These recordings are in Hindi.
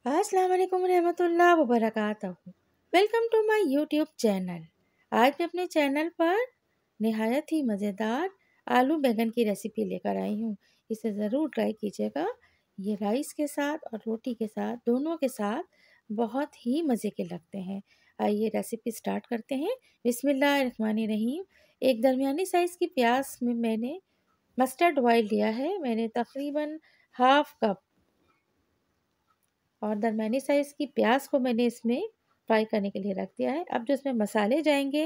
अस्सलाम वालेकुम रहमतुल्लाह व बरकातहू। Welcome to my YouTube channel. आज मैं अपने चैनल पर निहायत ही मज़ेदार आलू बैंगन की रेसिपी लेकर आई हूँ। इसे ज़रूर ट्राई कीजिएगा। ये राइस के साथ और रोटी के साथ दोनों के साथ बहुत ही मज़े के लगते हैं। आइए रेसिपी स्टार्ट करते हैं। बिस्मिल्लाहिर्रहमानिर्रहीम। एक दरमियानी साइज़ की प्याज में मैंने मस्टर्ड ऑयल लिया है। मैंने तकरीबन हाफ कप और दरमियानी साइज़ की प्याज को मैंने इसमें फ्राई करने के लिए रख दिया है। अब जो इसमें मसाले जाएंगे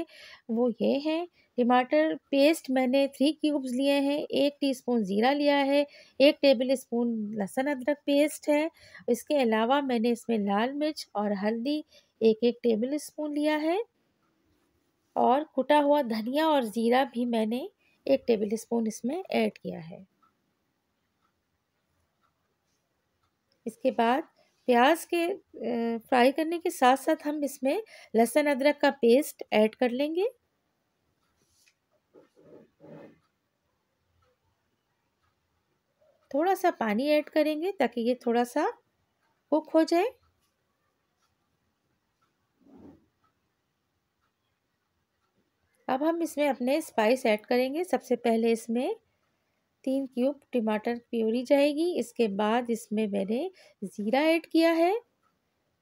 वो ये हैं। टमाटर पेस्ट मैंने 3 क्यूब्स लिए हैं, 1 टीस्पून ज़ीरा लिया है, 1 टेबल स्पून लहसुन अदरक पेस्ट है। इसके अलावा मैंने इसमें लाल मिर्च और हल्दी 1-1 टेबल स्पून लिया है और कुटा हुआ धनिया और ज़ीरा भी मैंने 1 टेबल स्पून इसमें ऐड किया है। इसके बाद प्याज के फ्राई करने के साथ साथ हम इसमें लहसुन अदरक का पेस्ट ऐड कर लेंगे। थोड़ा सा पानी ऐड करेंगे ताकि ये थोड़ा सा कुक हो जाए। अब हम इसमें अपने स्पाइस ऐड करेंगे। सबसे पहले इसमें 3 क्यूब टमाटर प्यूरी जाएगी। इसके बाद इसमें मैंने ज़ीरा ऐड किया है,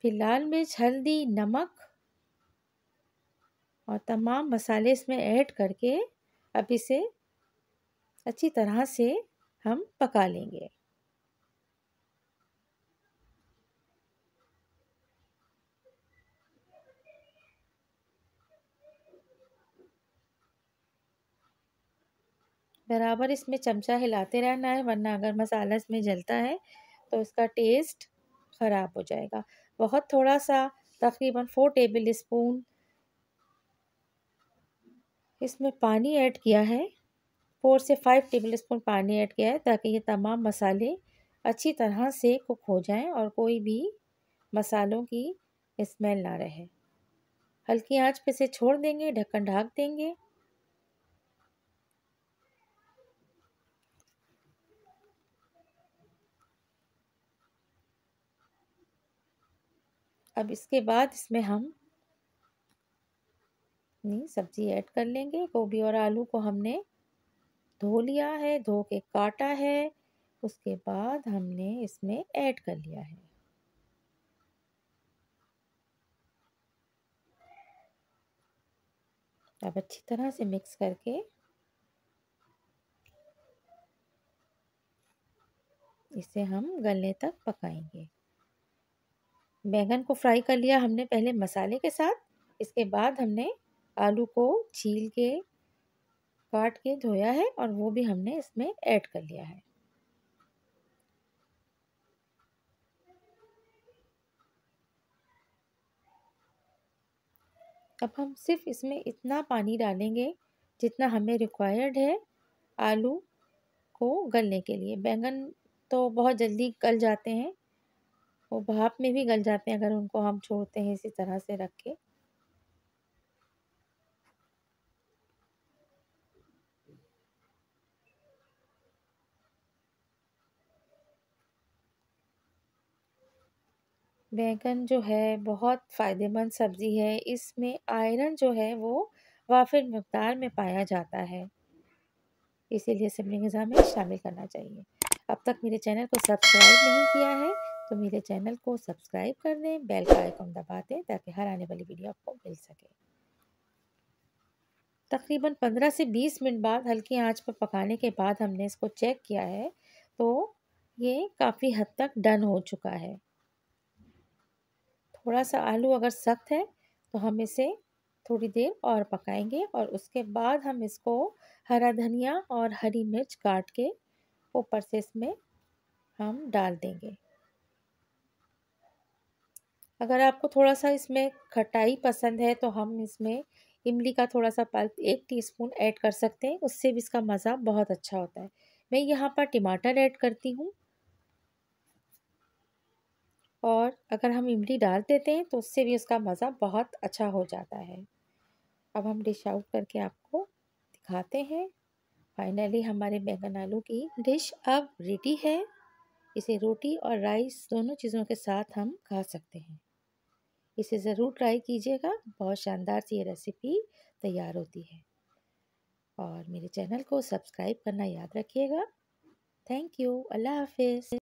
फिर लाल मिर्च, हल्दी, नमक और तमाम मसाले इसमें ऐड करके अब इसे अच्छी तरह से हम पका लेंगे। बराबर इसमें चमचा हिलाते रहना है, वरना अगर मसाला इसमें जलता है तो इसका टेस्ट ख़राब हो जाएगा। बहुत थोड़ा सा तकरीबन 4 टेबल स्पून इसमें पानी ऐड किया है। 4 से 5 टेबल स्पून पानी ऐड किया है ताकि ये तमाम मसाले अच्छी तरह से कुक हो जाएं और कोई भी मसालों की स्मेल ना रहे। हल्की आंच पे से छोड़ देंगे, ढक्कन ढक देंगे। अब इसके बाद इसमें हम सब्ज़ी ऐड कर लेंगे। गोभी और आलू को हमने धो लिया है, धो के काटा है, उसके बाद हमने इसमें ऐड कर लिया है। अब अच्छी तरह से मिक्स करके इसे हम गलने तक पकाएंगे। बैंगन को फ्राई कर लिया हमने पहले मसाले के साथ। इसके बाद हमने आलू को छील के काट के धोया है और वो भी हमने इसमें ऐड कर लिया है। अब हम सिर्फ इसमें इतना पानी डालेंगे जितना हमें रिक्वायर्ड है आलू को गलने के लिए। बैंगन तो बहुत जल्दी गल जाते हैं, वो भाप में भी गल जाते हैं अगर उनको हम छोड़ते हैं इसी तरह से रख के। बैंगन जो है बहुत फ़ायदेमंद सब्ज़ी है। इसमें आयरन जो है वो वाफिर मकदार में पाया जाता है, इसीलिए इसे अपनी ग़िज़ा में शामिल करना चाहिए। अब तक मेरे चैनल को सब्सक्राइब नहीं किया है तो मेरे चैनल को सब्सक्राइब कर दें, बेल का आइकन दबा दें ताकि हर आने वाली वीडियो आपको मिल सके। तकरीबन 15 से 20 मिनट बाद हल्की आंच पर पकाने के बाद हमने इसको चेक किया है तो ये काफ़ी हद तक डन हो चुका है। थोड़ा सा आलू अगर सख्त है तो हम इसे थोड़ी देर और पकाएंगे और उसके बाद हम इसको हरा धनिया और हरी मिर्च काट के ऊपर से इसमें हम डाल देंगे। अगर आपको थोड़ा सा इसमें खटाई पसंद है तो हम इसमें इमली का थोड़ा सा पल्प 1 टीस्पून ऐड कर सकते हैं, उससे भी इसका मज़ा बहुत अच्छा होता है। मैं यहाँ पर टमाटर ऐड करती हूँ और अगर हम इमली डाल देते हैं तो उससे भी उसका मज़ा बहुत अच्छा हो जाता है। अब हम डिश आउट करके आपको दिखाते हैं। फाइनली हमारे बैंगन आलू की डिश अब रेडी है। इसे रोटी और राइस दोनों चीज़ों के साथ हम खा सकते हैं। इसे ज़रूर ट्राई कीजिएगा, बहुत शानदार सी ये रेसिपी तैयार होती है। और मेरे चैनल को सब्सक्राइब करना याद रखिएगा। Thank you. अल्लाह हाफ़िज़।